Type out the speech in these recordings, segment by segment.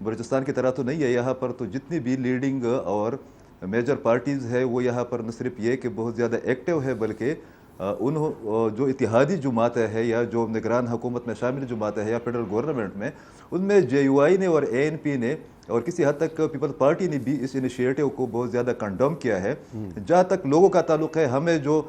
بلوچستان کی طرح تو نہیں ہے. یہاں پر تو جتنی بھی لیڈنگ اور میجر پارٹیز ہے وہ یہاں پر نہ صرف یہ کہ بہت زیادہ ایکٹیو ہے بلکہ جو اتحادی جماعتیں ہے یا جو نگران حکومت میں شامل جماعتیں ہے یا فیڈرل گورنمنٹ میں, ان میں JUI نے اور ANP نے اور کسی حد تک پیپلز پارٹی نے بھی اس انیشیٹو کو بہت زیادہ کنڈم کیا ہے. جہاں تک لوگوں کا تعلق ہے, ہمیں جو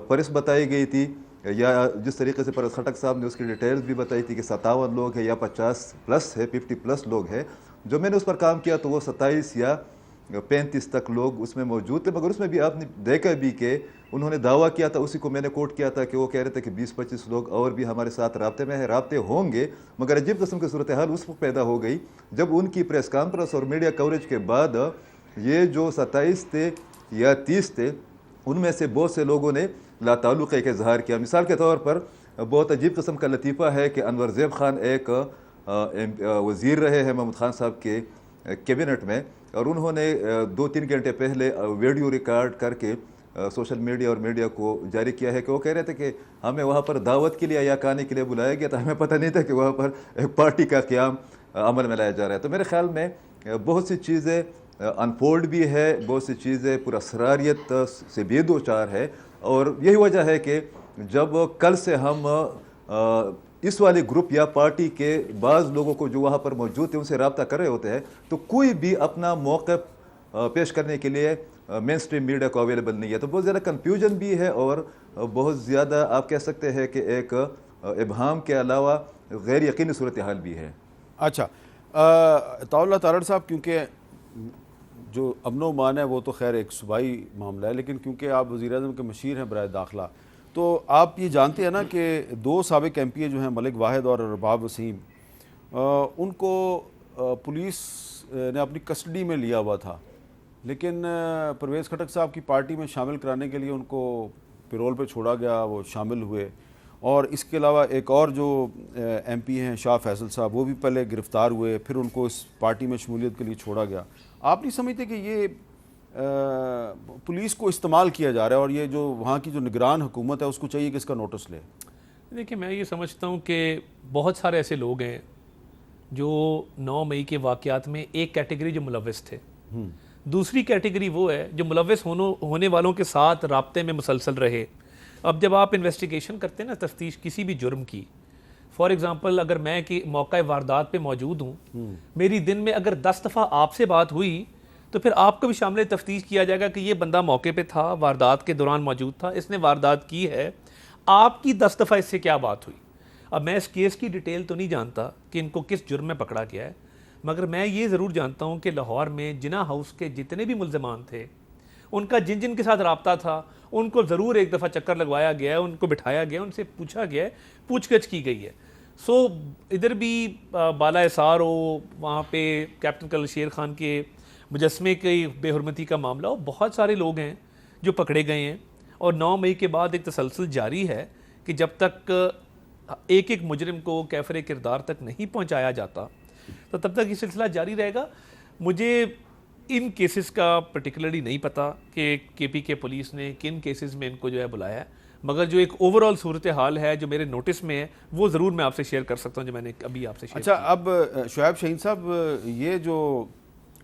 پریس بتائی گئی تھی یا جس طریقے سے پریس خٹک صاحب نے اس کی ڈیٹیلز بھی بتائی تھی کہ 57 لوگ ہیں یا 50+ ہے, 50+ لوگ ہیں, جو میں نے اس پر کام کیا تو وہ 27 یا 35 تک لوگ اس میں موجود تھے. مگر اس میں بھی آپ نے دیکھا بھی کہ انہوں نے دعویٰ کیا تھا, اسی کو میں نے کوٹ کیا تھا کہ وہ کہہ رہے تھے کہ 20-25 لوگ اور بھی ہمارے ساتھ رابطے میں ہیں, رابطے ہوں گے. مگر عجیب قسم کی صورتحال اس وقت پیدا ہو گئی جب ان کی پریس کانفرنس اور میڈیا کوریج کے بعد یہ جو 27 تھے یا 30 تھے ان میں سے بہت سے لوگوں نے لا تعلقے کا اظہار کیا. مثال کے طور پر بہت عجیب قسم کا لطیفہ ہے کہ انور زیب خان ایک وزیر رہے ہیں محمود خان صاحب کے کیبنٹ میں, اور انہوں نے 2-3 گھنٹے پہلے ویڈیو ریکارڈ کر کے سوشل میڈیا اور میڈیا کو جاری کیا ہے کہ وہ کہہ رہے تھے کہ ہمیں وہاں پر دعوت کے لیے یا کھانے کے لیے بلایا گیا تھا, ہمیں پتہ نہیں تھا کہ وہاں پر ایک پارٹی کا قیام عمل میں لایا جا رہا ہے. تو میرے خیال میں بہت سی چیزیں انفولڈ بھی ہے, بہت سی چیزیں پر اسراریت سے بے دو چار ہے, اور یہی وجہ ہے کہ جب کل سے ہم اس والے گروپ یا پارٹی کے بعض لوگوں کو جو وہاں پر موجود تھے ان سے رابطہ کر رہے ہوتے ہیں تو کوئی بھی اپنا موقف پیش کرنے کے لیے مین سٹریم میڈیا کو اویلیبل نہیں ہے. تو بہت زیادہ کنفیوژن بھی ہے اور بہت زیادہ آپ کہہ سکتے ہیں کہ ایک ابہام کے علاوہ غیر یقینی صورتحال بھی ہے. اچھا عطاء اللہ تارڑ صاحب, کیونکہ جو امن و امان ہے وہ تو خیر ایک صوبائی معاملہ ہے, لیکن کیونکہ آپ وزیر اعظم کے مشیر ہیں برائے داخلہ, تو آپ یہ جانتے ہیں نا کہ 2 سابق MP جو ہیں ملک واحد اور رباب وسیم, ان کو پولیس نے اپنی کسٹڈی میں لیا ہوا تھا, لیکن پرویز خٹک صاحب کی پارٹی میں شامل کرانے کے لیے ان کو پیرول پہ چھوڑا گیا, وہ شامل ہوئے. اور اس کے علاوہ ایک اور جو MP ہیں شاہ فیصل صاحب, وہ بھی پہلے گرفتار ہوئے, پھر ان کو اس پارٹی میں شمولیت کے لیے چھوڑا گیا. آپ نہیں سمجھتے کہ یہ پولیس کو استعمال کیا جا رہا ہے اور یہ جو وہاں کی جو نگران حکومت ہے اس کو چاہیے کہ اس کا نوٹس لے؟ دیکھیں میں یہ سمجھتا ہوں کہ بہت سارے ایسے لوگ ہیں جو 9 مئی کے واقعات میں ایک کیٹیگری جو ملوث تھے, دوسری کیٹیگری وہ ہے جو ملوث ہونے والوں کے ساتھ رابطے میں مسلسل رہے. اب جب آپ انویسٹیگیشن کرتے ہیں نا, تفتیش کسی بھی جرم کی, فار ایگزامپل اگر میں کہ موقع واردات پہ موجود ہوں, میری دن میں اگر 10 دفعہ آپ سے بات ہوئی تو پھر آپ کو بھی شامل تفتیش کیا جائے گا کہ یہ بندہ موقع پہ تھا, واردات کے دوران موجود تھا, اس نے واردات کی ہے, آپ کی 10 دفعہ اس سے کیا بات ہوئی. اب میں اس کیس کی ڈیٹیل تو نہیں جانتا کہ ان کو کس جرم میں پکڑا گیا ہے, مگر میں یہ ضرور جانتا ہوں کہ لاہور میں جناح ہاؤس کے جتنے بھی ملزمان تھے ان کا جن کے ساتھ رابطہ تھا ان کو ضرور ایک دفعہ چکر لگوایا گیا ہے, ان کو بٹھایا گیا, ان سے پوچھا گیا ہے, پوچھ گچھ کی گئی ہے. سو ادھر بھی بالا اثار ہو, وہاں پہ کیپٹن کرنل شیر خان کے مجسمے کی بے حرمتی کا معاملہ ہو, بہت سارے لوگ ہیں جو پکڑے گئے ہیں, اور 9 مئی کے بعد ایک تسلسل جاری ہے کہ جب تک ایک ایک مجرم کو کیفر کردار تک نہیں پہنچایا جاتا تو تب تک یہ سلسلہ جاری رہے گا. مجھے ان کیسز کا پرٹیکولرلی نہیں پتا کہ KPK پولیس نے کن کیسز میں ان کو جو ہے بلایا ہے, مگر جو ایک اوورآل صورتحال ہے جو میرے نوٹس میں ہے وہ ضرور میں آپ سے شیئر کر سکتا ہوں جو میں نے ابھی آپ سے شیئر. اچھا اب شعیب شاہین صاحب, یہ جو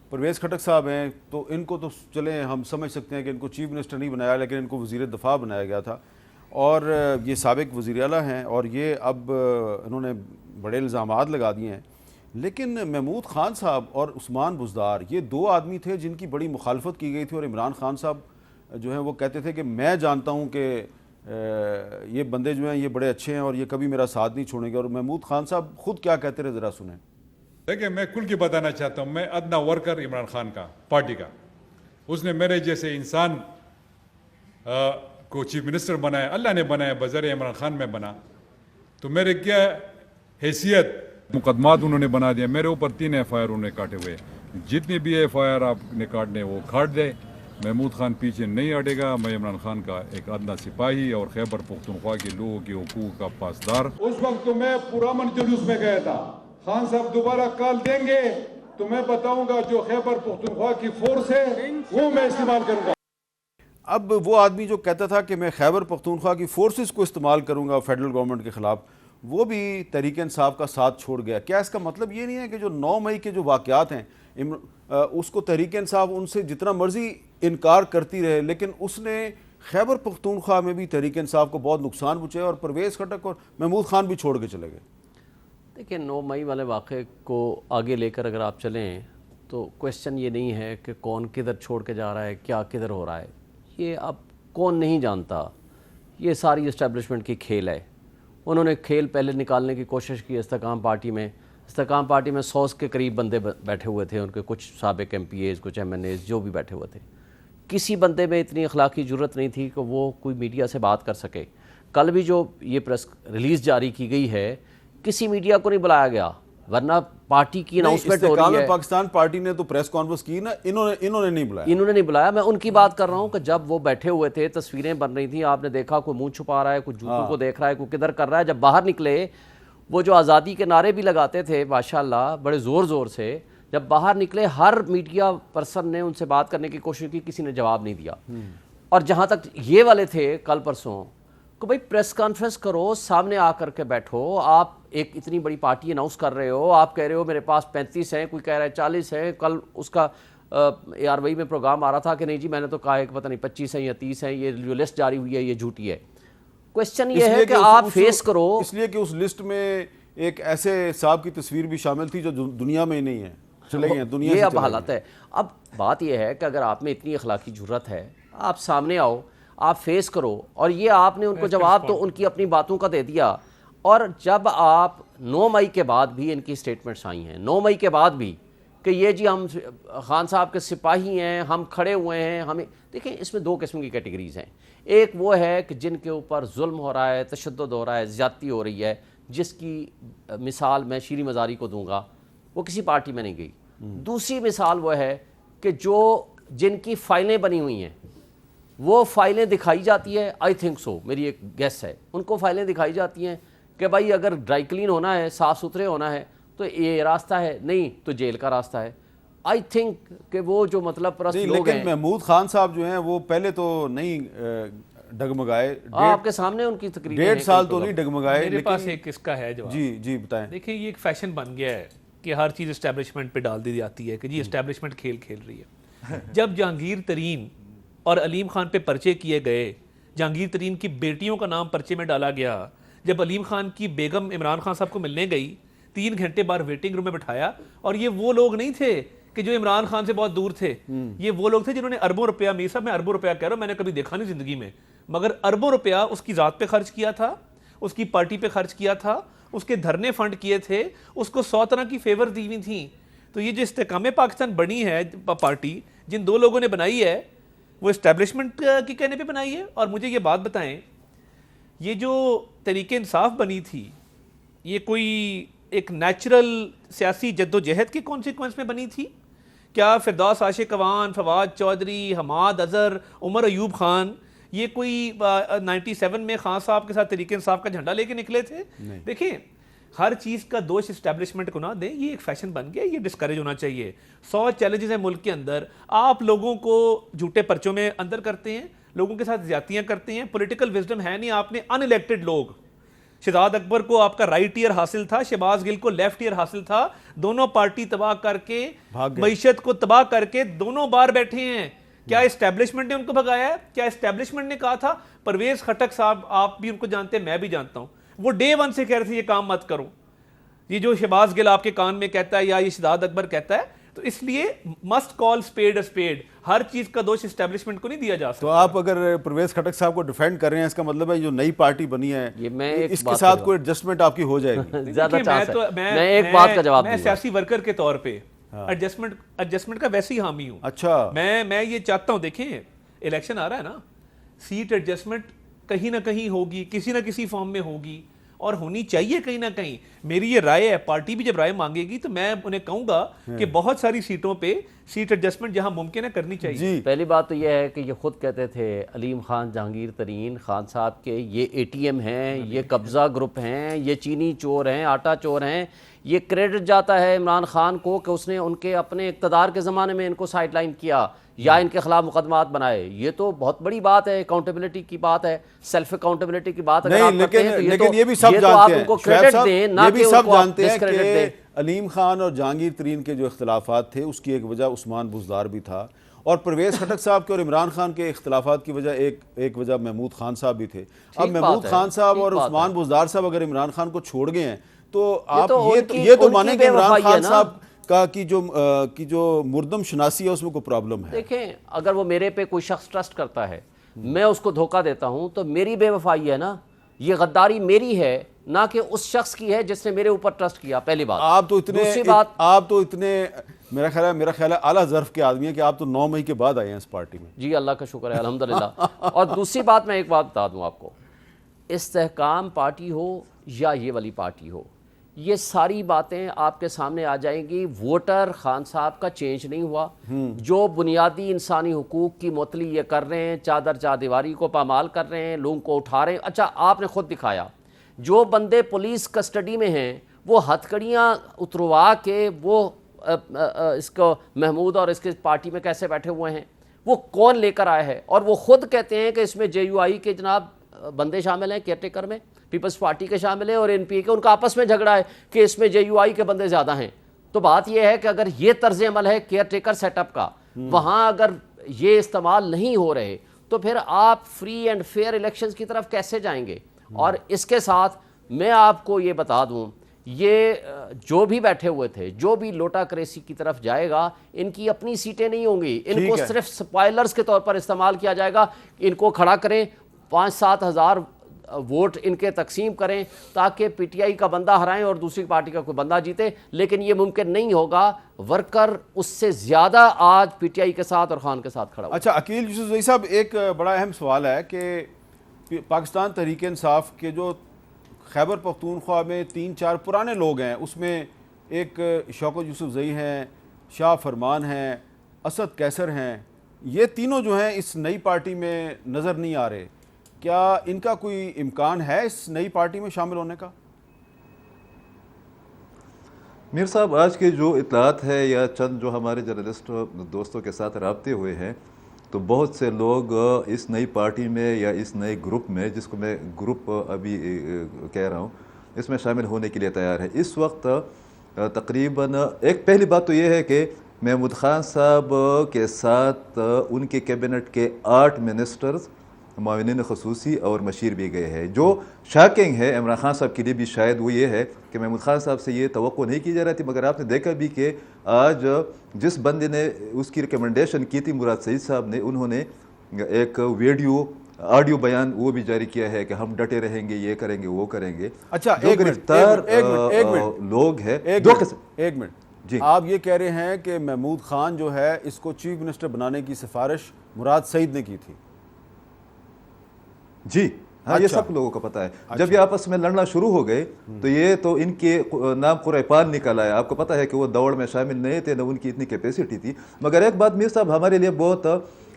پرویز خٹک صاحب ہیں تو ان کو تو چلیں ہم سمجھ سکتے ہیں کہ ان کو چیف منسٹر نہیں بنایا, لیکن ان کو وزیر دفاع بنایا گیا تھا, اور یہ سابق وزیر اعلیٰ ہیں, اور یہ اب انہوں نے بڑے الزامات لگا دیے ہیں. لیکن محمود خان صاحب اور عثمان بزدار یہ 2 آدمی تھے جن کی بڑی مخالفت کی گئی تھی, اور عمران خان صاحب جو ہیں وہ کہتے تھے کہ میں جانتا ہوں کہ یہ بندے جو ہیں یہ بڑے اچھے ہیں اور یہ کبھی میرا ساتھ نہیں چھوڑیں گے. اور محمود خان صاحب خود کیا کہتے رہے, ذرا سنیں. دیکھیں میں کل کی بتانا چاہتا ہوں, میں ادنا ورکر عمران خان کا, پارٹی کا, اس نے میرے جیسے انسان کو چیف منسٹر بنایا, اللہ نے بنایا, بذریعہ عمران خان میں بنا, تو میرے کیا حیثیت, مقدمات انہوں نے بنا دیا. میرے اوپر 3 FIR انہوں نے کاٹے ہوئے, جتنی بھی FIR آپ نے کاٹنے وہ کاٹ دے. محمود خان پیچھے نہیں ہٹے گا. میں عمران خان کا ایک ادنا سپاہی اور خیبر پختونخوا کے لوگوں کے حقوق کا پاسدار. اس وقت تو میں پرامن جلوس میں گیا تھا, خان صاحب دوبارہ کال دیں گے تو میں بتاؤں گا جو خیبر پختونخوا کی فورس ہے وہ میں استعمال کروں گا. اب وہ آدمی جو کہتا تھا کہ میں خیبر پختونخوا کی فورسز کو استعمال کروں گا فیڈرل گورنمنٹ کے خلاف, وہ بھی تحریک انصاف کا ساتھ چھوڑ گیا. کیا اس کا مطلب یہ نہیں ہے کہ جو 9 مئی کے جو واقعات ہیں اس کو تحریک انصاف ان سے جتنا مرضی انکار کرتی رہے, لیکن اس نے خیبر پختونخوا میں بھی تحریک انصاف کو بہت نقصان پہنچایا اور پرویز خٹک اور محمود خان بھی چھوڑ کے چلے گئے. دیکھیں 9 مئی والے واقعے کو آگے لے کر اگر آپ چلیں تو کویسچن یہ نہیں ہے کہ کون کدھر چھوڑ کے جا رہا ہے, کیا کدھر ہو رہا ہے, یہ اب کون نہیں جانتا. یہ ساری اسٹیبلشمنٹ کی کھیل ہے. انہوں نے کھیل پہلے نکالنے کی کوشش کی استحکام پارٹی میں. استحکام پارٹی میں 100 کے قریب بندے بیٹھے ہوئے تھے, ان کے کچھ سابق ایم پی ایز, کچھ ایم این ایز جو بھی بیٹھے ہوئے تھے. کسی بندے میں اتنی اخلاقی جرت نہیں تھی کہ وہ کوئی میڈیا سے بات کر سکے. کل بھی جو یہ پریس ریلیز جاری کی گئی ہے کسی میڈیا کو نہیں بلایا گیا, ورنہ پارٹی کی اناؤنسمنٹ ہو رہی ہے. پاکستان پارٹی نے تو پریس کانفرنس کی نا, انہوں نے نہیں بلایا. میں ان کی بات کر رہا ہوں کہ جب وہ بیٹھے ہوئے تھے تصویریں بن رہی تھیں, آپ نے دیکھا کوئی منہ چھپا رہا ہے, کوئی جوتوں کو دیکھ رہا ہے, کوئی کدھر کر رہا ہے. جب باہر نکلے وہ جو آزادی کے نعرے بھی لگاتے تھے ماشاءاللہ بڑے زور سے, جب باہر نکلے ہر میڈیا پرسن نے ان سے بات کرنے کی کوشش کی, کسی نے جواب نہیں دیا. اور جہاں تک یہ والے تھے کل پرسوں کہ بھائی پریس کانفرنس کرو, سامنے آ کر کے بیٹھو. آپ ایک اتنی بڑی پارٹی اناؤنس کر رہے ہو, آپ کہہ رہے ہو میرے پاس 35 ہیں, کوئی کہہ رہا ہے 40 ہیں. کل اس کا ARY میں پروگرام آ رہا تھا کہ نہیں جی میں نے تو کہا ہے کہ پتہ نہیں 25 ہیں یا 30 ہیں, یہ جو لسٹ جاری ہوئی ہے یہ جھوٹی ہے. کویسچن یہ ہے کہ آپ فیس کرو. اس لیے کہ اس لسٹ میں ایک ایسے صاحب کی تصویر بھی شامل تھی جو دنیا میں ہی نہیں ہے, چلے گئے دنیا سے. یہ اب حالت ہے. اب بات یہ ہے کہ اگر آپ میں اتنی اخلاقی جرت ہے, آپ سامنے آؤ, آپ فیس کرو. اور یہ آپ نے ان کو جواب تو ان کی اپنی باتوں کا دے دیا. اور جب آپ 9 مئی کے بعد بھی ان کی سٹیٹمنٹس آئی ہیں, 9 مئی کے بعد بھی کہ یہ جی ہم خان صاحب کے سپاہی ہیں, ہم کھڑے ہوئے ہیں, ہمیں دیکھیں اس میں 2 قسم کی کیٹیگریز ہیں. ایک وہ ہے کہ جن کے اوپر ظلم ہو رہا ہے, تشدد ہو رہا ہے, زیادتی ہو رہی ہے, جس کی مثال میں شیریں مزاری کو دوں گا, وہ کسی پارٹی میں نہیں گئی. دوسری مثال وہ ہے کہ جن کی فائلیں بنی ہوئی ہیں, وہ فائلیں دکھائی جاتی ہے, آئی تھنک سو, میری ایک گیس ہے, ان کو فائلیں دکھائی جاتی ہیں کہ بھائی اگر ڈرائی کلین ہونا ہے, صاف ستھرے ہونا ہے تو یہ راستہ ہے, نہیں تو جیل کا راستہ ہے. آئی تھنک کہ وہ جو مطلب پرست لوگ ہیں. لیکن محمود خان صاحب جو ہیں وہ پہلے تو نہیں ڈگمگائے, آپ کے سامنے ان کی تقریر 1.5 سال تو نہیں ڈگمگائے. میرے پاس ایک اس کا ہے جواب. جی بتائیں. دیکھیں یہ ایک فیشن بن گیا ہے کہ ہر چیز اسٹیبلشمنٹ پہ ڈال دی جاتی ہے کہ جی اسٹیبلشمنٹ کھیل کھیل رہی ہے. جب جہانگیر ترین اور علیم خان پہ پرچے کیے گئے, جہانگیر ترین کی بیٹیوں کا نام پرچے میں ڈالا گیا, جب علیم خان کی بیگم عمران خان صاحب کو ملنے گئی 3 گھنٹے بعد ویٹنگ روم میں بٹھایا, اور یہ وہ لوگ نہیں تھے کہ جو عمران خان سے بہت دور تھے, یہ وہ لوگ تھے جنہوں نے اربوں روپیہ, میر صاحب میں اربوں روپیہ کہہ رہا ہوں, میں نے کبھی دیکھا نہیں زندگی میں, مگر اربوں روپیہ اس کی ذات پہ خرچ کیا تھا, اس کی پارٹی پہ خرچ کیا تھا, اس کے دھرنے فنڈ کیے تھے, اس کو 100 طرح کی فیور دی ہوئی تھیں. تو یہ جو استحکام پاکستان بنی ہے پارٹی, جن 2 لوگوں نے بنائی ہے, وہ اسٹیبلشمنٹ کے کہنے پہ بنائی ہے. اور مجھے یہ بات بتائیں, یہ جو تحریک انصاف بنی تھی یہ کوئی ایک نیچرل سیاسی جدوجہد کے کانسیکوینس میں بنی تھی؟ کیا فردوس عاشق اعوان, فواد چودھری, حماد اظہر, عمر ایوب خان یہ کوئی 97 میں خان صاحب کے ساتھ تحریک انصاف کا جھنڈا لے کے نکلے تھے؟ دیکھیں ہر چیز کا دوش اسٹیبلشمنٹ کو نہ دیں, یہ ایک فیشن بن گیا, یہ ڈسکریج ہونا چاہیے. 100 چیلنجز ہیں ملک کے اندر, آپ لوگوں کو جھوٹے پرچوں میں اندر کرتے ہیں, لوگوں کے ساتھ زیادتیاں کرتے ہیں, پولیٹیکل وزڈم ہے نہیں. آپ نے ان الیکٹڈ لوگ, شہزاد اکبر کو آپ کا رائٹ ایئر حاصل تھا, شہباز گل کو لیفٹ ایئر حاصل تھا, دونوں پارٹی تباہ کر کے, معیشت کو تباہ کر کے دونوں بار بیٹھے ہیں. کیا اسٹیبلشمنٹ نے ان کو بھگایا ہے؟ کیا اسٹیبلشمنٹ نے کہا تھا؟ پرویز خٹک صاحب آپ بھی ان کو جانتے ہیں, میں بھی جانتا ہوں, وہ ڈے 1 سے کہہ رہے تھے یہ کام مت کرو. یہ جو شہباز گل آپ کے کان میں کہتا ہے یا یہ شہزاد اکبر کہتا ہے, تو اس لیے مسٹ کال سپیڈ اے سپیڈ. ہر چیز کا دوش اسٹیبلشمنٹ کو نہیں دیا جا سکتا. تو آپ اگر پرویز خٹک صاحب کو ڈیفینڈ کر رہے ہیں, اس کا مطلب ہے جو نئی پارٹی بنی ہے اس کے ساتھ کوئی ایڈجسٹمنٹ آپ کی ہو جائے گی. زیادہ چانس ہے. میں ایک بات کا جواب دوں گا. میں سیاسی ورکر کے طور پہ ایڈجسٹمنٹ کا ویسے ہی حامی ہوں. اچھا, میں یہ چاہتا ہوں, دیکھیں الیکشن آ رہا ہے نا, سیٹ ایڈجسٹمنٹ کہیں نہ کہیں ہوگی, کسی نہ کسی فارم میں ہوگی, اور ہونی چاہیے کہیں نہ کہیں. میری یہ رائے ہے, پارٹی بھی جب رائے مانگے گی تو میں انہیں کہوں گا کہ بہت ساری سیٹوں پہ سیٹ ایڈجسٹمنٹ جہاں ممکن ہے کرنی چاہیے. پہلی بات تو یہ ہے کہ یہ خود کہتے تھے علیم خان, جہانگیر ترین, خان صاحب کے یہ ATM ہیں, یہ قبضہ گروپ ہیں, یہ چینی چور ہیں, آٹا چور ہیں. یہ کریڈٹ جاتا ہے عمران خان کو کہ اس نے ان کے اپنے اقتدار کے زمانے میں ان کو سائیڈ لائن کیا. یا ان کے خلاف مقدمات بنائے. یہ تو بہت بڑی بات ہے, اکاؤنٹیبلٹی کی بات ہے, سیلف اکاؤنٹیبلٹی کی بات اگر آپ کرتے ہیں لیکن یہ بھی سب جانتے ہیں شعیب صاحب, یہ بھی سب جانتے ہیں کہ علیم خان اور جہانگیر ترین کے جو اختلافات تھے اس کی ایک وجہ عثمان بزدار بھی تھا, اور پرویز خٹک صاحب کے اور عمران خان کے اختلافات کی وجہ ایک وجہ محمود خان صاحب بھی تھے. اب محمود خان صاحب اور عثمان بزدار صاحب اگر عمران خان کو چھوڑ گئے ہیں تو آپ یہ تو مانیں کہ عمران خان صاحب کا کی جو مردم شناسی ہے اس میں کوئی پرابلم ہے. دیکھیں اگر وہ میرے پہ کوئی شخص ٹرسٹ کرتا ہے, میں اس کو دھوکہ دیتا ہوں, تو میری بے وفائی ہے نا, یہ غداری میری ہے نہ کہ اس شخص کی ہے جس نے میرے اوپر ٹرسٹ کیا. پہلی بات. آپ تو اتنے میرا خیال ہے اعلیٰ ظرف کے آدمی ہیں کہ آپ تو 9 مئی کے بعد آئے ہیں اس پارٹی میں. جی اللہ کا شکر ہے الحمدللہ. اور دوسری بات میں ایک بات بتا دوں آپ کو, استحکام پارٹی ہو یا یہ والی پارٹی ہو, یہ ساری باتیں آپ کے سامنے آ جائیں گی. ووٹر خان صاحب کا چینج نہیں ہوا, جو بنیادی انسانی حقوق کی معطلی یہ کر رہے ہیں, چادر چاردیواری کو پامال کر رہے ہیں, لوگوں کو اٹھا رہے ہیں. اچھا آپ نے خود دکھایا, جو بندے پولیس کسٹڈی میں ہیں وہ ہتھکڑیاں اتروا کے وہ اس کو محمود اور اس کے پارٹی میں کیسے بیٹھے ہوئے ہیں, وہ کون لے کر آئے ہیں. اور وہ خود کہتے ہیں کہ اس میں جے یو آئی کے جناب بندے شامل ہیں, کیئر ٹیکر میں پیپلز پارٹی کے شامل ہیں, اور این پی اے کے, ان کا آپس میں جھگڑا ہے کہ اس میں جے یو آئی کے بندے زیادہ ہیں. تو بات یہ ہے کہ اگر یہ طرز عمل ہے کیئر ٹیکر سیٹ اپ کا, وہاں اگر یہ استعمال نہیں ہو رہے تو پھر آپ فری اینڈ فیئر الیکشنز کی طرف کیسے جائیں گے. اور اس کے ساتھ میں آپ کو یہ بتا دوں, یہ جو بھی بیٹھے ہوئے تھے, جو بھی لوٹا کریسی کی طرف جائے گا, ان کی اپنی سیٹیں نہیں ہوں گی, ان کو صرف سپائلرز کے طور پر استعمال کیا جائے گا. ان کو کھڑا کریں, 5-7 ہزار ووٹ ان کے تقسیم کریں تاکہ پی ٹی آئی کا بندہ ہرائیں اور دوسری پارٹی کا کوئی بندہ جیتے. لیکن یہ ممکن نہیں ہوگا, ورکر اس سے زیادہ آج پی ٹی آئی کے ساتھ اور خان کے ساتھ کھڑا ہوا. اچھا عقیل یوسفزئی صاحب, ایک بڑا اہم سوال ہے کہ پاکستان تحریک انصاف کے جو خیبر پختونخوا میں 3-4 پرانے لوگ ہیں, اس میں ایک شوکت یوسفزئی ہیں, شاہ فرمان ہیں, اسد کیسر ہیں, یہ تینوں جو ہیں اس نئی پارٹی میں نظر نہیں آ رہے. کیا ان کا کوئی امکان ہے اس نئی پارٹی میں شامل ہونے کا؟ میر صاحب, آج کے جو اطلاعات ہے یا چند جو ہمارے جرنلسٹ دوستوں کے ساتھ رابطے ہوئے ہیں, تو بہت سے لوگ اس نئی پارٹی میں یا اس نئے گروپ میں, جس کو میں گروپ ابھی کہہ رہا ہوں, اس میں شامل ہونے کے لیے تیار ہے. اس وقت تقریباً ایک پہلی بات تو یہ ہے کہ محمود خان صاحب کے ساتھ ان کے کیبنٹ کے 8 منسٹرز, معاونین خصوصی اور مشیر بھی گئے ہیں. جو شاکنگ ہے عمران خان صاحب کے لیے بھی شاید وہ یہ ہے کہ محمود خان صاحب سے یہ توقع نہیں کی جا رہی تھی, مگر آپ نے دیکھا بھی کہ آج جس بندے نے اس کی ریکمنڈیشن کی تھی, مراد سعید صاحب نے, انہوں نے ایک آڈیو بیان وہ بھی جاری کیا ہے کہ ہم ڈٹے رہیں گے, یہ کریں گے, وہ کریں گے. اچھا جو گرفتار لوگ ہیں, ایک منٹ جی, آپ یہ کہہ رہے ہیں کہ محمود خان جو ہے اس کو چیف منسٹر بنانے کی سفارش مراد سعید نے کی تھی؟ جی ہاں, یہ سب لوگوں کو پتہ ہے. جب یہ آپس میں لڑنا شروع ہو گئے تو یہ تو ان کے نام قریپان نکل آیا. آپ کو پتہ ہے کہ وہ دوڑ میں شامل نہیں تھے, نہ ان کی اتنی کیپیسٹی تھی. مگر ایک بات میر صاحب ہمارے لیے بہت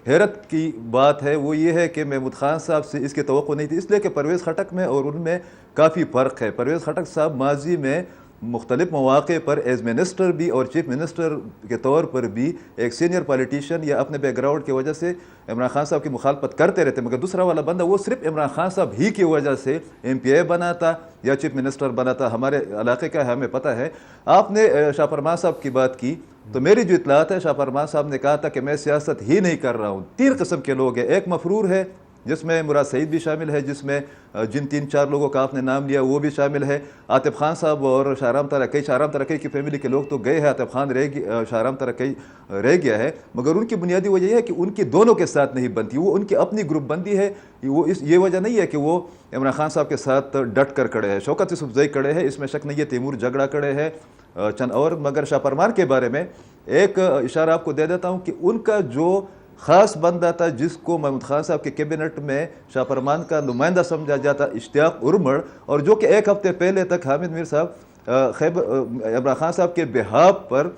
حیرت کی بات ہے, وہ یہ ہے کہ محمود خان صاحب سے اس کی توقع نہیں تھی, اس لیے کہ پرویز خٹک میں اور ان میں کافی فرق ہے. پرویز خٹک صاحب ماضی میں مختلف مواقع پر ایز منسٹر بھی اور چیف منسٹر کے طور پر بھی ایک سینئر پالیٹیشین یا اپنے بیک گراؤنڈ کی وجہ سے عمران خان صاحب کی مخالفت کرتے رہتے, مگر دوسرا والا بندہ وہ صرف عمران خان صاحب ہی کی وجہ سے ایم پی اے بنا تھا یا چیف منسٹر بنا تھا. ہمارے علاقے کا ہے, ہمیں پتہ ہے. آپ نے شاہ فرمان صاحب کی بات کی, تو میری جو اطلاعات ہے, شاہ فرمان صاحب نے کہا تھا کہ میں سیاست ہی نہیں کر رہا ہوں. 3 قسم کے لوگ ہیں. ایک مفرور ہے جس میں مراد سعید بھی شامل ہے, جس میں جن 3-4 لوگوں کا آپ نے نام لیا وہ بھی شامل ہے. عاطف خان صاحب اور شاہرام ترکی کی فیملی کے لوگ تو گئے ہیں, عاطف خان شاہرام ترکی رہ گیا ہے, مگر ان کی بنیادی وجہ یہ ہے کہ ان کی دونوں کے ساتھ نہیں بنتی. وہ ان کی اپنی گروپ بندی ہے, وہ یہ وجہ نہیں ہے کہ وہ عمران خان صاحب کے ساتھ ڈٹ کر کھڑے ہیں. شوکت یوسفزئی کھڑے ہیں, اس میں شک نہیں ہے. تیمور جھگڑا کھڑے ہیں, چند اور. مگر شاہ فرمان کے بارے میں ایک اشارہ آپ کو دے دیتا ہوں کہ ان کا جو خاص بندہ تھا جس کو محمود خان صاحب کے کیبنٹ میں شاہ فرمان کا نمائندہ سمجھا جاتا, اشتیاق ارمڑ, اور جو کہ 1 ہفتے پہلے تک حامد میر صاحب عمران خان صاحب کے بہاف پر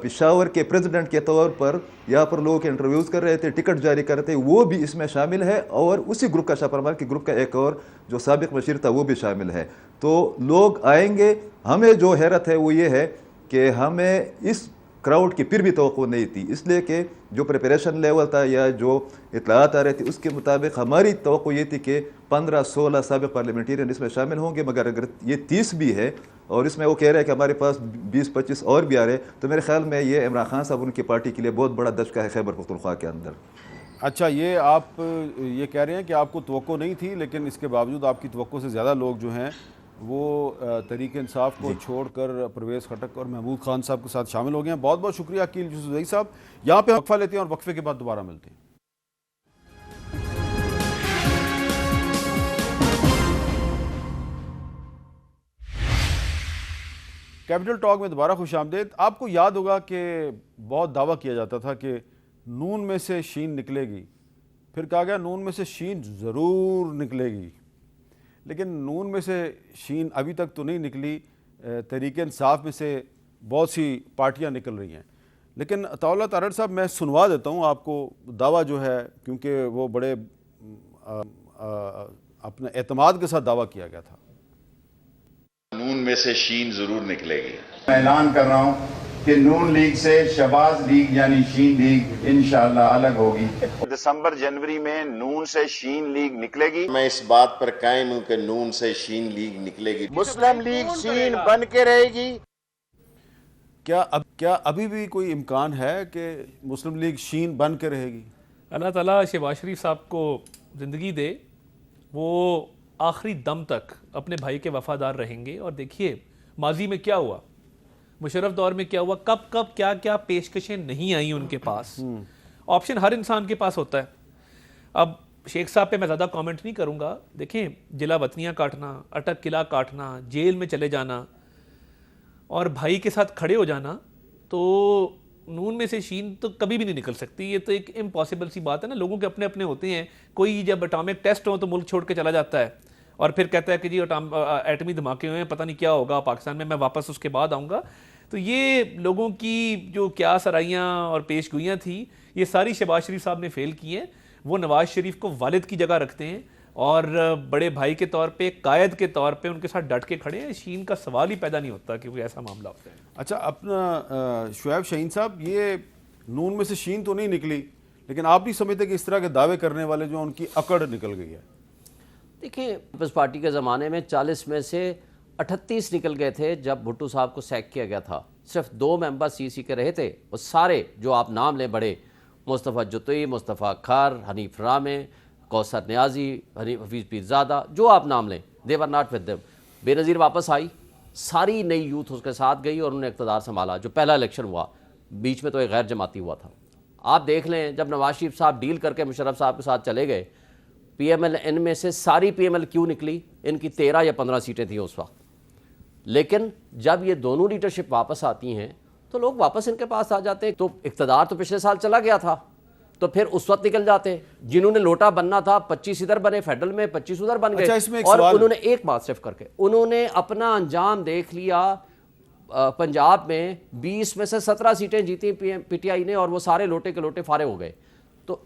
پشاور کے پریزیڈنٹ کے طور پر یہاں پر لوگوں کے انٹرویوز کر رہے تھے, ٹکٹ جاری کر رہے تھے, وہ بھی اس میں شامل ہے. اور اسی گروپ کا, شاہ فرمان کے گروپ کا ایک اور جو سابق مشیر تھا وہ بھی شامل ہے. تو لوگ آئیں گے. ہمیں جو حیرت ہے وہ یہ ہے کہ ہمیں اس کراؤڈ کی پھر بھی توقع نہیں تھی, اس لیے کہ جو پریپریشن لیول تھا یا جو اطلاعات آ رہی تھی اس کے مطابق ہماری توقع یہ تھی کہ 15-16 سابق پارلیمنٹیرین اس میں شامل ہوں گے، مگر اگر یہ 30 بھی ہے اور اس میں وہ کہہ رہے ہیں کہ ہمارے پاس 20-25 اور بھی آ رہے ہیں، تو میرے خیال میں یہ عمران خان صاحب ان کی پارٹی کے لیے بہت بڑا دھچکا ہے خیبر پختونخوا کے اندر۔ اچھا، یہ آپ یہ کہہ رہے ہیں کہ آپ کو توقع نہیں تھی، لیکن اس کے باوجود آپ کی توقع سے زیادہ لوگ جو ہیں وہ تحریک انصاف کو چھوڑ کر پرویز خٹک اور محمود خان صاحب کے ساتھ شامل ہو گئے ہیں۔ بہت بہت شکریہ عقیل یوسفزئی صاحب۔ یہاں پہ وقفہ لیتے ہیں اور وقفے کے بعد دوبارہ ملتے ہیں۔ کیپٹل ٹاک میں دوبارہ خوش آمدید۔ آپ کو یاد ہوگا کہ بہت دعویٰ کیا جاتا تھا کہ نون میں سے شین نکلے گی، پھر کہا گیا نون میں سے شین ضرور نکلے گی، لیکن نون میں سے شین ابھی تک تو نہیں نکلی۔ تحریک انصاف میں سے بہت سی پارٹیاں نکل رہی ہیں، لیکن طاولہ تارڑ صاحب میں سنوا دیتا ہوں آپ کو دعویٰ جو ہے، کیونکہ وہ بڑے اپنے اعتماد کے ساتھ دعویٰ کیا گیا تھا۔ نون میں سے شین ضرور نکلے گی۔ میں اعلان کر رہا ہوں کہ نون لیگ سے شہباز لیگ یعنی شین لیگ انشاءاللہ الگ ہوگی۔ دسمبر جنوری میں نون سے شین لیگ نکلے گی۔ میں اس بات پر قائم ہوں کہ نون سے شین لیگ نکلے گی۔ مسلم لیگ شین بن کے رہے گی۔ کیا ابھی بھی کوئی امکان ہے کہ مسلم لیگ شین بن کے رہے گی؟ اللہ تعالیٰ شہباز شریف صاحب کو زندگی دے، وہ آخری دم تک اپنے بھائی کے وفادار رہیں گے۔ اور دیکھیے ماضی میں کیا ہوا، مشرف دور میں کیا ہوا، کب کیا پیشکشیں نہیں آئیں ان کے پاس۔ آپشن ہر انسان کے پاس ہوتا ہے۔ اب شیخ صاحب پہ میں زیادہ کامنٹ نہیں کروں گا۔ دیکھیں، جلا وطنیاں کاٹنا، اٹک قلعہ کاٹنا، جیل میں چلے جانا اور بھائی کے ساتھ کھڑے ہو جانا، تو نون میں سے شین تو کبھی بھی نہیں نکل سکتی۔ یہ تو ایک امپاسبل سی بات ہے نا۔ لوگوں کے اپنے اپنے ہوتے ہیں، کوئی جب اٹامک ٹیسٹ ہو تو ملک چھوڑ کے چلا جاتا ہے اور پھر کہتا ہے کہ جی ایٹمی دھماکے ہوئے ہیں، پتہ نہیں کیا ہوگا پاکستان میں واپس اس کے بعد آؤں گا۔ تو یہ لوگوں کی جو کیا سرائیاں اور پیش گوئیاں تھیں، یہ ساری شہباز شریف صاحب نے فیل کی ہیں۔ وہ نواز شریف کو والد کی جگہ رکھتے ہیں اور بڑے بھائی کے طور پہ، قائد کے طور پہ ان کے ساتھ ڈٹ کے کھڑے ہیں۔ شین کا سوال ہی پیدا نہیں ہوتا کہ کوئی ایسا معاملہ ہوتا ہے۔ اچھا، اپنا شعیب شاہین صاحب، یہ نون میں سے شین تو نہیں نکلی، لیکن آپ نہیں سمجھتے کہ اس طرح کے دعوے کرنے والے جو ان کی اکڑ نکل گئی ہے؟ دیکھیں، پیپلز پارٹی کے زمانے میں 40 میں سے 38 نکل گئے تھے جب بھٹو صاحب کو سیک کیا گیا تھا۔ صرف 2 ممبر سی کے رہے تھے، وہ سارے جو آپ نام لیں بڑے، مصطفیٰ جتوئی، مصطفیٰ کھار، حنیف رامے، کوثر نیازی، حفیظ پیرزادہ، جو آپ نام لیں، they were not with them۔ بے نظیر واپس آئی، ساری نئی یوتھ اس کے ساتھ گئی اور انہوں نے اقتدار سنبھالا۔ جو پہلا الیکشن ہوا، بیچ میں تو ایک غیر جماعتی ہوا تھا۔ آپ دیکھ لیں، جب نواز شریف صاحب ڈیل کر کے مشرف صاحب کے ساتھ چلے گئے، پی ایم ایل ان میں سے ساری پی ایم ایل کیوں نکلی؟ ان کی 13 یا 15 سیٹیں تھیں اس وقت۔ لیکن جب یہ دونوں لیڈرشپ واپس آتی ہیں تو لوگ واپس ان کے پاس آ جاتے ہیں۔ تو اقتدار تو پچھلے سال چلا گیا تھا، تو پھر اس وقت نکل جاتے۔ جنہوں نے لوٹا بننا تھا، 25 ادھر بنے فیڈرل میں، 25 ادھر بن گئے۔ اور انہوں نے ایک بات صرف کر کے انہوں نے اپنا انجام دیکھ لیا۔ پنجاب میں 20 میں سے 17 سیٹیں جیتی پی ٹی آئی نے، اور وہ سارے لوٹے کے لوٹے فارغ ہو گئے۔ تو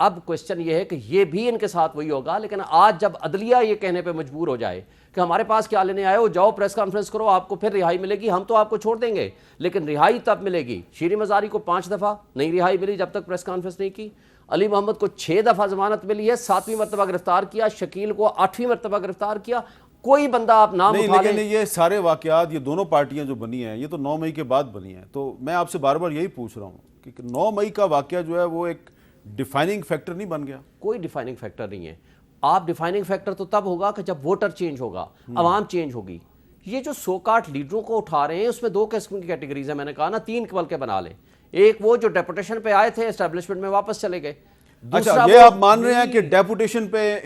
اب کوشچن یہ ہے کہ یہ بھی ان کے ساتھ وہی ہوگا۔ لیکن آج جب عدلیہ یہ کہنے پہ مجبور ہو جائے کہ ہمارے پاس کیا لینے آئے ہو، جاؤ پریس کانفرنس کرو، آپ کو پھر رہائی ملے گی، ہم تو آپ کو چھوڑ دیں گے، لیکن رہائی تب ملے گی۔ شیریں مزاری کو 5 دفعہ نہیں رہائی ملی جب تک پریس کانفرنس نہیں کی۔ علی محمد کو 6 دفعہ ضمانت ملی ہے، 7ویں مرتبہ گرفتار کیا۔ شکیل کو 8ویں مرتبہ گرفتار کیا۔ کوئی بندہ آپ نام اٹھا لیں۔ لیکن یہ سارے واقعات، یہ دونوں پارٹیاں جو بنی ہیں، یہ تو 9 مئی کے بعد بنی ہیں۔ تو میں آپ سے بار بار یہی پوچھ رہا ہوں کہ 9 مئی کا واقعہ جو ہے وہ ایک ڈیفائننگ فیکٹر نہیں بن گیا؟ کوئی ڈیفائننگ فیکٹر نہیں ہے۔ آپ ڈیفائننگ فیکٹر تو تب ہوگا کہ جب ووٹر چینج ہوگا، عوام چینج ہوگی۔ یہ جو سوکاٹ لیڈروں کو اٹھا رہے ہیں، اس میں 2 قسم کی کیٹیگریز ہیں۔ میں نے کہا نا 3 بل کے بنا لیں۔ ایک وہ جو ڈیپوٹیشن پہ آئے تھے، اسٹیبلشمنٹ میں واپس چلے گئے۔ اچھا، یہ آپ مان رہے ہیں کہ ڈیپوٹیشن پہ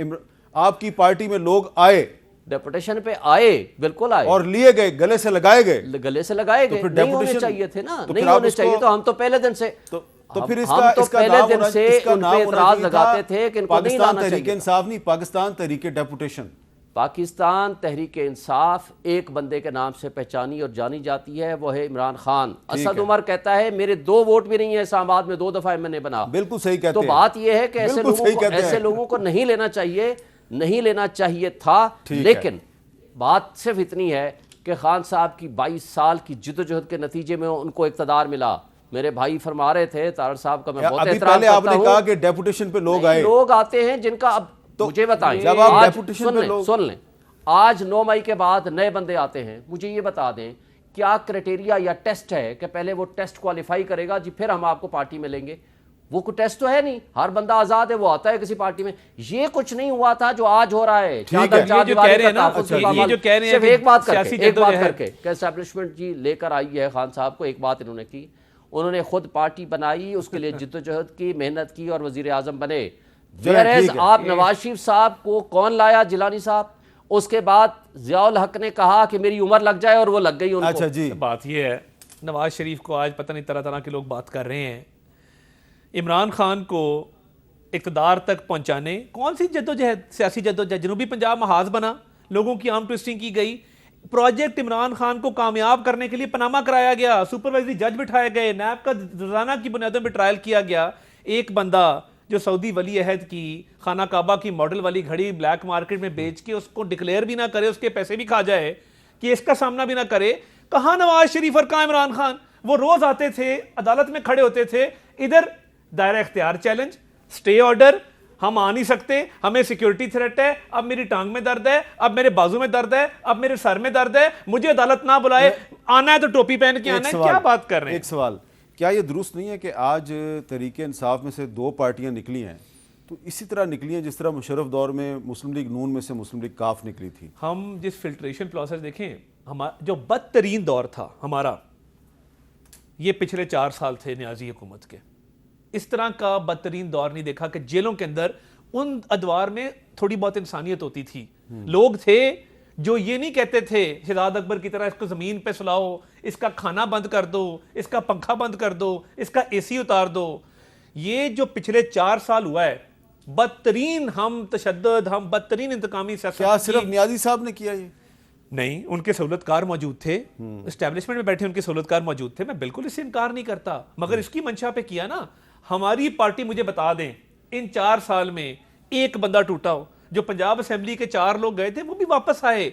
آپ کی پارٹی میں لوگ آئے، ڈیپوٹیشن پہ آئے، بالکل آئے اور لیے گئے، گلے سے لگائے گئے؟ گلے سے لگائے گئے، نہیں ہونے چاہیے تھے نا، نہیں ہونے چاہیے۔ تو ہم تو پہلے دن سے تو پھر اس کا نام اعتراض لگاتے تھے کہ ان کو نہیں لانا چاہیے۔ پاکستان تحریک انصاف نہیں، پاکستان تحریک ڈیپوٹیشن۔ پاکستان تحریک انصاف ایک بندے کے نام سے پہچانی اور جانی جاتی ہے، وہ ہے عمران خان۔ اسد عمر کہتا ہے میرے 2 ووٹ بھی نہیں ہے اسلام آباد میں، 2 دفعہ ایم این اے بنا۔ بالکل صحیح کہتے ہیں۔ تو بات یہ ہے کہ ایسے لوگوں کو نہیں لینا چاہیے، نہیں لینا چاہیے تھا۔ لیکن بات صرف اتنی ہے کہ خان صاحب کی 22 سال کی جدوجہد کے نتیجے میں ان کو اقتدار ملا۔ میرے بھائی فرما رہے تھے طاہر صاحب کا میں بہت ابھی احترام پہلے آپ کرتا نے ہوں. کہا کہ ڈیپوٹیشن پہ لوگ آئے, لوگ آتے ہیں جن کا, اب مجھے بتائیں, جب آپ آج ڈیپوٹیشن پہ لوگ سن لیں, آج 9 مئی کے بعد نئے بندے آتے ہیں, مجھے یہ بتا دیں کیا کرائٹیریا یا ٹیسٹ ہے کہ پہلے وہ ٹیسٹ کوالیفائی کرے گا جی پھر ہم آپ کو پارٹی میں لیں گے؟ وہ کوئی ٹیسٹ تو ہے نہیں, ہر بندہ آزاد ہے, وہ آتا ہے کسی پارٹی میں. یہ کچھ نہیں ہوا تھا جو آج ہو رہا ہے. صرف ایک بات کر کے کہ اسٹیبلشمنٹ جی لے کر آئی ہے خان صاحب کو, ایک بات انہوں نے کی, انہوں نے خود پارٹی بنائی, اس کے لیے جدوجہد کی, محنت کی اور وزیر اعظم بنے. آپ نواز شریف صاحب کو کون لایا؟ جیلانی صاحب. اس کے بعد ضیاء الحق نے کہا کہ میری عمر لگ جائے اور وہ لگ گئی ان کو. اچھا جی, بات یہ ہے نواز شریف کو آج پتہ نہیں طرح طرح کے لوگ بات کر رہے ہیں, عمران خان کو اقتدار تک پہنچانے کون سی جدوجہد, سیاسی جدوجہد. جنوبی پنجاب محاذ بنا, لوگوں کی آرم ٹوئسٹنگ کی گئی, پروجیکٹ عمران خان کو کامیاب کرنے کے لیے پناما کرایا گیا, سپروائزری جج بٹھائے گئے, نیب کا روزانہ کی بنیادوں پہ ٹرائل کیا گیا. ایک بندہ جو سعودی ولی عہد کی خانہ کعبہ کی ماڈل والی گھڑی بلیک مارکیٹ میں بیچ کے اس کو ڈکلیئر بھی نہ کرے, اس کے پیسے بھی کھا جائے, کہ اس کا سامنا بھی نہ کرے, کہاں نواز شریف اور کہاں عمران خان؟ وہ روز آتے تھے, عدالت میں کھڑے ہوتے تھے, ادھر دائرہ اختیار چیلنج, سٹے آرڈر, ہم آ نہیں سکتے, ہمیں سیکیورٹی تھریٹ ہے, اب میری ٹانگ میں درد ہے, اب میرے بازو میں درد ہے, اب میرے سر میں درد ہے, مجھے عدالت نہ بلائے, آنا ہے تو ٹوپی پہن کے آنا ہے. کیا بات کر رہے ہیں؟ ایک سوال, کیا یہ درست نہیں ہے کہ آج تحریک انصاف میں سے 2 پارٹیاں نکلی ہیں تو اسی طرح نکلی ہیں جس طرح مشرف دور میں مسلم لیگ نون میں سے مسلم لیگ کاف نکلی تھی؟ ہم جس فلٹریشن پروسیس دیکھیں, جو بدترین دور تھا ہمارا, یہ پچھلے 4 سال تھے نیازی حکومت کے. اس طرح کا بدترین دور نہیں دیکھا کہ جیلوں کے اندر ان ادوار میں تھوڑی بہت انسانیت ہوتی تھی. لوگ تھے جو یہ نہیں کہتے تھے شہزاد اکبر کی طرح اس کو زمین پہ سلاؤ, اس کا کھانا بند کر دو, اس کا پنکھا بند کر دو, اس کا اے سی اتار دو. یہ جو پچھلے 4 سال ہوا ہے, بدترین ہم تشدد, ہم بدترین انتقامی سیاست. کیا صرف نیازی صاحب نے کیا یہ؟ نہیں, ان کے سہولت کار موجود تھے, اسٹیبلشمنٹ میں بیٹھے ان کے سہولت کار موجود تھے, میں بالکل اس سے انکار نہیں کرتا, مگر اس کی منشا پہ کیا نا. ہماری پارٹی, مجھے بتا دیں ان 4 سال میں ایک بندہ ٹوٹا ہو. جو پنجاب اسمبلی کے 4 لوگ گئے تھے وہ بھی واپس آئے,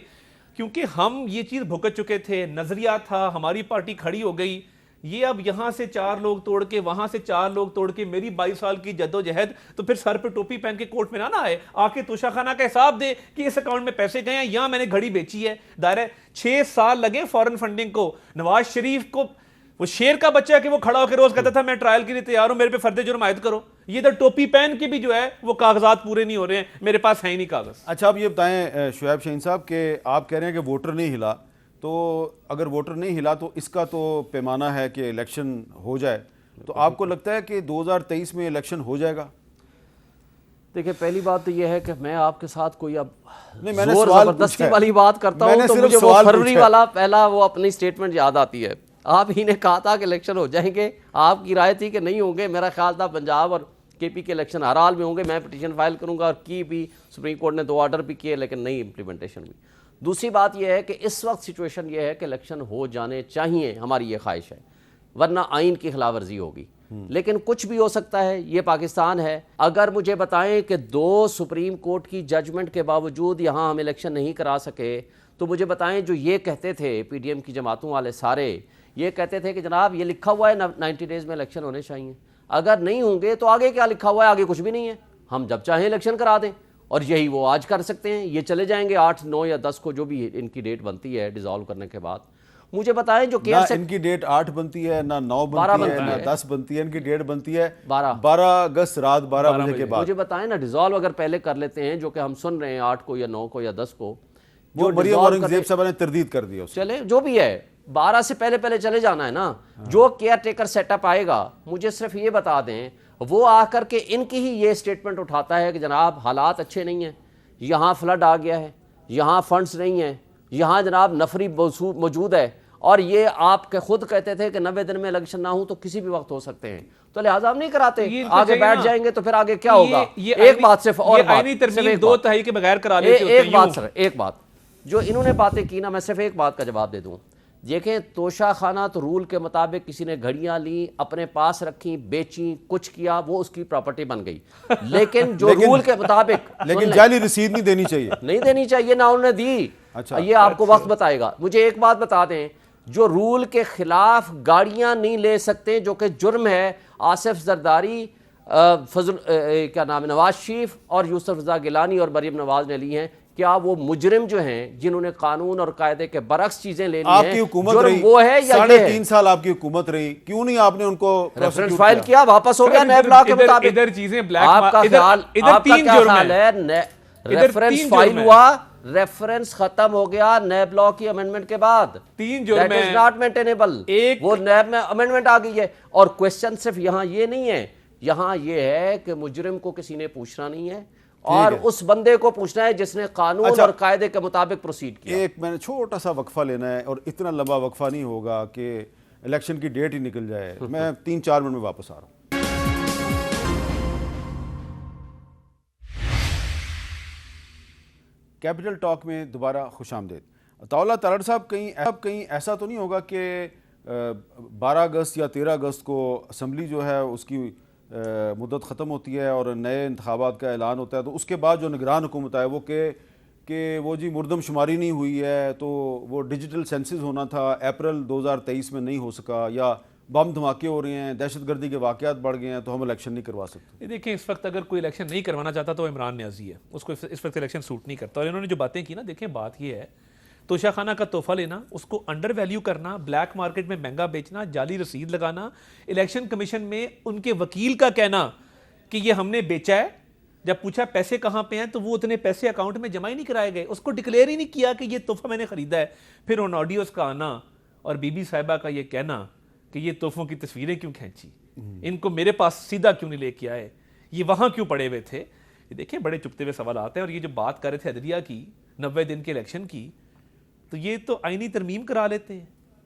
کیونکہ ہم یہ چیز بھگت چکے تھے, نظریہ تھا, ہماری پارٹی کھڑی ہو گئی. یہ اب یہاں سے 4 لوگ توڑ کے, وہاں سے 4 لوگ توڑ کے, میری 22 سال کی جدوجہد, تو پھر سر پہ ٹوپی پہن کے کوٹ میں نہ آئے, آ کے توشہ خانہ کا حساب دے کہ اس اکاؤنٹ میں پیسے گئے ہیں, یہاں میں نے گھڑی بیچی ہے. دائرہ 6 سال لگے فورن فنڈنگ کو. نواز شریف کو وہ شیر کا بچہ ہے کہ وہ کھڑا ہو کے روز کہتا تھا میں ٹرائل کے لیے تیار ہوں, میرے پہ فرد جرم عائد کرو. یہ ادھر ٹوپی پہن کے بھی جو ہے وہ کاغذات پورے نہیں ہو رہے ہیں, میرے پاس ہے ہی نہیں کاغذ. اچھا, اب یہ بتائیں شعیب شاہین صاحب کہ آپ کہہ رہے ہیں کہ ووٹر نہیں ہلا, تو اگر ووٹر نہیں ہلا تو اس کا تو پیمانہ ہے کہ الیکشن ہو جائے, تو آپ کو لگتا ہے کہ 2023 میں الیکشن ہو جائے گا؟ دیکھیں, پہلی بات تو یہ ہے کہ میں آپ کے ساتھ کوئی اب میں نے زور زبردستی والی بات کرتا ہوں تو مجھے وہ فروری والا پہلا وہ اپنی سٹیٹمنٹ یاد آتی ہے. آپ ہی نے کہا تھا کہ الیکشن ہو جائیں گے, آپ کی رائے تھی کہ نہیں ہوں گے. میرا خیال تھا پنجاب اور کے پی کے الیکشن ہر حال میں ہوں گے, میں پٹیشن فائل کروں گا, اور کی بھی سپریم کورٹ نے 2 آرڈر بھی کیے, لیکن نہیں امپلیمنٹیشن بھی. دوسری بات یہ ہے کہ اس وقت سچویشن یہ ہے کہ الیکشن ہو جانے چاہیے, ہماری یہ خواہش ہے, ورنہ آئین کی خلاف ورزی ہوگی. لیکن کچھ بھی ہو سکتا ہے, یہ پاکستان ہے. اگر مجھے بتائیں کہ 2 سپریم کورٹ کی ججمنٹ کے باوجود یہاں ہم الیکشن نہیں کرا سکے, تو مجھے بتائیں جو یہ کہتے تھے پی ڈی ایم کی جماعتوں والے سارے, یہ کہتے تھے کہ جناب یہ لکھا ہوا ہے 90 ڈیز میں الیکشن ہونے چاہیے, اگر نہیں ہوں گے تو آگے کیا لکھا ہوا ہے؟ آگے کچھ بھی نہیں ہے, ہم جب چاہیں الیکشن کرا دیں. اور یہی وہ آج کر سکتے ہیں. یہ چلے جائیں گے 8, 9 یا 10 کو, جو بھی ان کی ڈیٹ بنتی ہے ڈیزالو کرنے کے بعد. مجھے بتائیں جو نہ ان کی ڈیٹ 8 بنتی ہے, نہ 9 بنتی ہے, نہ 10 بنتی ہے, ان کی ڈیٹ بنتی ہے 12 اگست رات 12 بجے کے بعد. مجھے بتائیں نا ڈیزالو اگر پہلے کر لیتے ہیں, جو کہ ہم سن رہے ہیں 8 کو یا 9 کو یا 10 کو, جو مریم اورنگزیب صاحب نے تردید کر دیا, چلے جو بھی ہے 12 سے پہلے چلے جانا ہے نا. جو کیئر ٹیکر سیٹ اپ آئے گا, مجھے صرف یہ بتا دیں, وہ آ کر کے ان کی ہی یہ سٹیٹمنٹ اٹھاتا ہے کہ جناب حالات اچھے نہیں ہیں, یہاں فلڈ آ گیا ہے, یہاں فنڈز نہیں ہیں, یہاں جناب نفری موجود ہے, اور یہ آپ کے خود کہتے تھے کہ 90 دن میں الیکشن نہ ہوں تو کسی بھی وقت ہو سکتے ہیں, تو لہٰذا ہم نہیں کراتے. آگے بیٹھ جائیں گے تو پھر آگے کیا ہوگا؟ ایک بات صرف, اور بات 2 تہائی کے بغیر کرا لیتے ہوتے ہیں. ایک بات سر, ایک بات جو انہوں نے باتیں کی نا, میں صرف ایک بات کا جواب دے دوں. دیکھیں, توشہ خانہ تو رول کے مطابق کسی نے گھڑیاں لیں, اپنے پاس رکھیں, بیچیں, کچھ کیا, وہ اس کی پراپرٹی بن گئی. لیکن جو رول کے مطابق, لیکن جعلی رسید نہیں دینی چاہیے, نہیں دینی چاہیے, نہ انہوں نے دی. یہ آپ کو وقت بتائے گا. مجھے ایک بات بتا دیں, جو رول کے خلاف گاڑیاں نہیں لے سکتے جو کہ جرم ہے. آصف زرداری, فضل کیا نام ہے, نواز شریف اور یوسف رضا گیلانی اور مریم نواز نے لی ہیں. کیا وہ مجرم جو ہیں جنہوں نے قانون اور قاعدے کے برعکس چیزیں لے لی ہیں, آپ کی حکومت جرم رہی, وہ ہے یا یہ ہے؟ 3.5 سال آپ کی حکومت رہی, کیوں نہیں آپ نے ان کو ریفرنس فائل کیا, واپس ہو گیا نیب لا کے مطابق. ادھر چیزیں بلیک آپ کا خیال, آپ کا کیا خیال ہے؟ ریفرنس فائل ہوا, ریفرنس ختم ہو گیا نیب لا کی امینڈمنٹ کے بعد. 3 جرم دیٹ از ناٹ مینٹینیبل. وہ نیب میں امینڈمنٹ آ گئی ہے. اور کوشچن صرف یہاں یہ نہیں ہے, یہاں یہ ہے کہ مجرم کو کسی نے پوچھنا نہیں ہے اور اس بندے کو پوچھنا ہے جس نے قانون اور قاعدے کے مطابق پروسیڈ کیا. ایک میں نے چھوٹا سا وقفہ لینا ہے, اور اتنا لمبا وقفہ نہیں ہوگا کہ الیکشن کی ڈیٹ ہی نکل جائے. میں 3-4 منٹ میں واپس آ رہا ہوں. کیپٹل ٹاک میں دوبارہ خوش آمدید. طاولہ تلڑ صاحب, کہیں ایسا تو نہیں ہوگا کہ 12 اگست یا 13 اگست کو اسمبلی جو ہے اس کی مدت ختم ہوتی ہے اور نئے انتخابات کا اعلان ہوتا ہے, تو اس کے بعد جو نگران حکومت ہے وہ کہ وہ جی مردم شماری نہیں ہوئی ہے, تو وہ ڈیجیٹل سینسز ہونا تھا, اپریل 2023 میں نہیں ہو سکا, یا بم دھماکے ہو رہے ہیں, دہشت گردی کے واقعات بڑھ گئے ہیں, تو ہم الیکشن نہیں کروا سکتے. دیکھیں اس وقت اگر کوئی الیکشن نہیں کروانا چاہتا تو عمران نیازی ہے, اس کو اس وقت الیکشن سوٹ نہیں کرتا. اور انہوں نے جو باتیں کی نا, دیکھیں بات یہ ہے, توشہ خانہ کا تحفہ لینا, اس کو انڈر ویلیو کرنا, بلیک مارکیٹ میں مہنگا بیچنا, جعلی رسید لگانا, الیکشن کمیشن میں ان کے وکیل کا کہنا کہ یہ ہم نے بیچا ہے, جب پوچھا پیسے کہاں پہ ہیں تو وہ اتنے پیسے اکاؤنٹ میں جمع ہی نہیں کرائے گئے, اس کو ڈکلیئر ہی نہیں کیا کہ یہ تحفہ میں نے خریدا ہے. پھر ان آڈیوز کا آنا اور بی بی صاحبہ کا یہ کہنا کہ یہ تحفوں کی تصویریں کیوں کھینچی, ان کو میرے پاس سیدھا کیوں نہیں لے کے آئے, یہ وہاں کیوں پڑے ہوئے تھے. یہ دیکھیں بڑے چپتے ہوئے سوالات ہیں. اور یہ جو بات کر رہے تھے عدلیہ کی 90 دن کے الیکشن کی, تو یہ تو آئینی ترمیم کرا لیتے ہیں.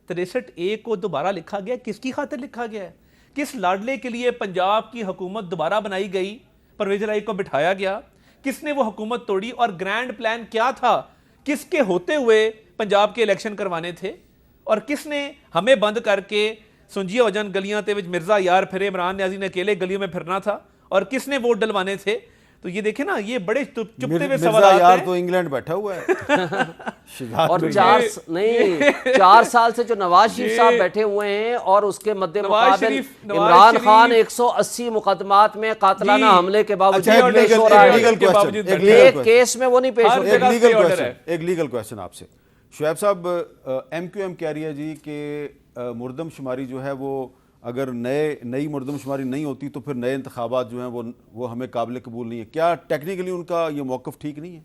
63A کو دوبارہ لکھا گیا, کس کی خاطر لکھا گیا ہے, کس لاڈلے کے لیے پنجاب کی حکومت دوبارہ بنائی گئی, پرویز الہی کو بٹھایا گیا, کس نے وہ حکومت توڑی, اور گرینڈ پلان کیا تھا, کس کے ہوتے ہوئے پنجاب کے الیکشن کروانے تھے, اور کس نے ہمیں بند کر کے سنجیا وجن گلیاں تے وچ مرزا یار پھرے, عمران نیازی نے اکیلے گلیوں میں پھرنا تھا, اور کس نے ووٹ ڈلوانے تھے. تو یہ دیکھیں نا, یہ بڑے چپتے ہوئے سوالات ہیں. مرزا یار تو انگلینڈ بیٹھا ہوا ہے. اور 4 سال سے جو نواز شریف صاحب بیٹھے ہوئے ہیں, اور اس کے مد مقابل عمران خان 180 مقدمات میں قاتلانہ حملے کے باوجود ایک کیس میں وہ نہیں پیش ہوتے. ایک لیگل کویسچن آپ سے شعیب صاحب, ایم کیو ایم کہہ رہی ہے جی کہ مردم شماری جو ہے وہ اگر نئی مردم شماری نہیں ہوتی تو پھر نئے انتخابات جو ہیں وہ ہمیں قابل قبول نہیں ہے. کیا ٹیکنیکلی ان کا یہ موقف ٹھیک نہیں ہے؟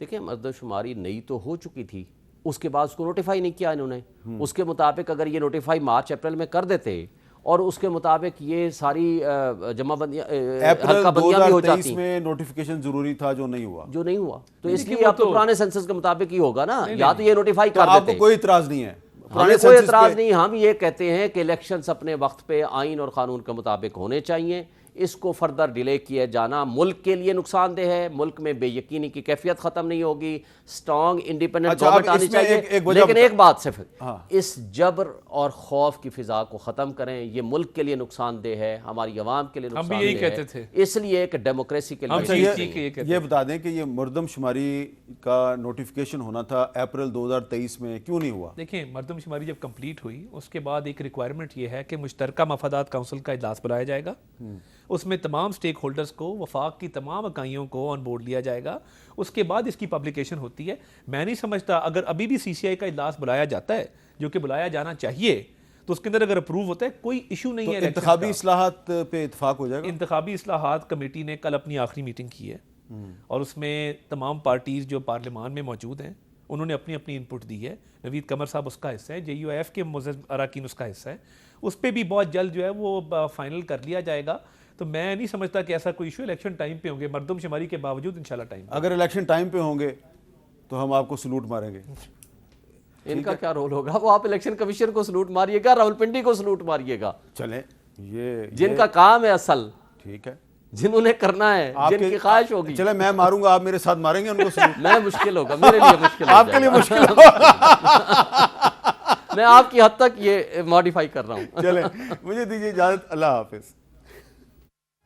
دیکھیں مردم شماری نئی تو ہو چکی تھی, اس کے بعد اس کو نوٹیفائی نہیں کیا انہوں نے. اس کے مطابق اگر یہ نوٹیفائی مارچ اپریل میں کر دیتے اور اس کے مطابق یہ ساری جمع بندیاں حلقہ بندیاں بھی ہو جاتی. 2023 میں نوٹیفیکیشن ضروری تھا جو نہیں ہوا, تو اس لیے اب تو پرانے سینسس کے مطابق ہی ہوگا نا, یا تو یہ نوٹیفائی کر دیتے. آپ کو کوئی اعتراض نہیں ہے؟ ہمیں کوئی اعتراض نہیں. ہم یہ کہتے ہیں کہ الیکشنز اپنے وقت پہ آئین اور قانون کے مطابق ہونے چاہیے. اس کو فردر ڈیلے کیا جانا ملک کے لیے نقصان دہ ہے, ملک میں بے یقینی کی کیفیت ختم نہیں ہوگی, اسٹرانگ انڈیپینڈنٹ گورنمنٹ آنی چاہیے. لیکن ایک بات صرف, اس جبر اور خوف کی فضا کو ختم کریں. یہ ملک کے لیے نقصان دہ ہے, ہماری عوام کے لیے نقصان دہ ہے, اس لیے کہ ڈیموکریسی کے لیے. یہ بتا دیں کہ یہ مردم شماری کا نوٹیفیکیشن ہونا تھا اپریل 2023 میں, کیوں نہیں ہوا؟ دیکھیں مردم شماری جب کمپلیٹ ہوئی اس کے بعد ایک ریکوائرمنٹ یہ ہے کہ مشترکہ مفادات کونسل کا اجلاس بلایا جائے گا. اس میں تمام سٹیک ہولڈرز کو, وفاق کی تمام اکائیوں کو آن بورڈ لیا جائے گا. اس کے بعد اس کی پبلیکیشن ہوتی ہے. میں نہیں سمجھتا اگر ابھی بھی CCI کا اجلاس بلایا جاتا ہے, جو کہ بلایا جانا چاہیے, تو اس کے اندر اگر اپروو ہوتا ہے کوئی ایشو نہیں ہے. انتخابی اصلاحات پہ اتفاق ہو جائے گا. انتخابی اصلاحات کمیٹی نے کل اپنی آخری میٹنگ کی ہے, اور اس میں تمام پارٹیز جو پارلیمان میں موجود ہیں انہوں نے اپنی اپنی انپٹ دی ہے. نوید قمر صاحب اس کا حصہ ہے, JUIF کے معزز اراکین اس کا حصہ ہے. اس پہ بھی بہت جلد جو ہے وہ فائنل کر لیا جائے گا. تو میں نہیں سمجھتا کہ ایسا کوئی ایشو. الیکشن ٹائم پہ ہوں گے, مردم شماری کے باوجود انشاءاللہ ٹائم. اگر الیکشن ٹائم پہ ہوں گے تو ہم آپ کو سلوٹ ماریں گے. ان کا کیا رول ہوگا؟ وہ آپ الیکشن کمیشن کو سلوٹ ماریے گا, راولپنڈی کو سلوٹ ماریے گا. چلیں یہ جن کا کام ہے اصل, ٹھیک ہے, جنہوں نے کرنا ہے, جن کی خواہش ہوگی. چلیں میں ماروں گا, آپ میرے ساتھ ماریں گے ان کو؟ میں مشکل ہوگا, میرے لیے مشکل, آپ کے لیے مشکل ہوگا. میں آپ کی حد تک یہ ماڈیفائی کر رہا ہوں. چلیں مجھے دیجیے اجازت, اللہ حافظ.